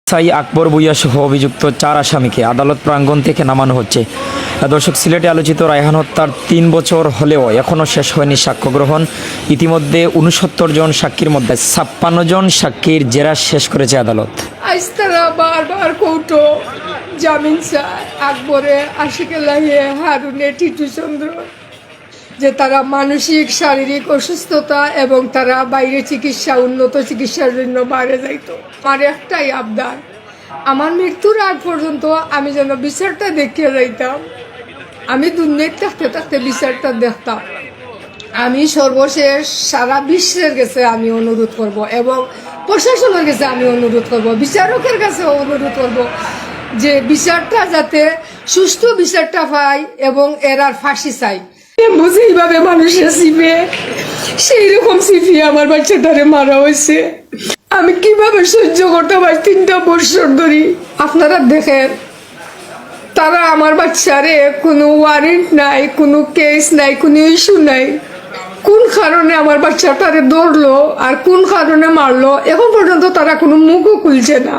সাই আকবর ভূঁইয়া সহ অভিযুক্ত 4 আসামিকে আদালত প্রাঙ্গণ থেকে নামানো হচ্ছে। দর্শক, সিলেটে আলোচিত রায়হান হত্যার 3 বছর হলেও এখনও শেষ হয়নি সাক্ষ্য গ্রহণ। ইতিমধ্যে 69 জন সাক্ষীর মধ্যে 56 জন সাক্ষীর জেরা শেষ করেছে আদালত। আজ তারা বারবার কৌটো জামিন চায় আকবরে, আশিকে লাহিয়ে, হারুনে, টিটু চন্দ্র, যে তারা মানসিক শারীরিক অসুস্থতা এবং তারা বাইরে চিকিৎসা, উন্নত চিকিৎসার জন্য বাইরে যাইতো। আমার একটাই আবদার, আমার মৃত্যুর আগ পর্যন্ত আমি যেন বিচারটা দেখিয়ে যাইতাম। আমি দুনিয়ায় থাকতে থাকতে বিচারটা দেখতাম। আমি সর্বশেষ সারা বিশ্বের কাছে আমি অনুরোধ করব এবং প্রশাসনের কাছে আমি অনুরোধ করব, বিচারকের কাছে অনুরোধ করব যে বিচারটা যাতে সুষ্ঠু বিচারটা পায় এবং এরার ফাঁসি চাই। বুঝে এইভাবে মানুষের সিপে সেই রকম সিপিয়ে আমার বাচ্চাটারে মারা হয়েছে। আমি কিভাবে সহ্য করতে পারি 3টা বছর ধরে। আপনারা দেখেন, তারা আমার বাচ্চারে কোনো ওয়ারেন্ট নাই, কোনো কেস নাই, কোনো ইস্যু নাই। কোন কারণে আমার বাচ্চাটারে ধরলো আর কোন কারণে মারলো এখন পর্যন্ত তারা কোনো মুখও খুলছে না।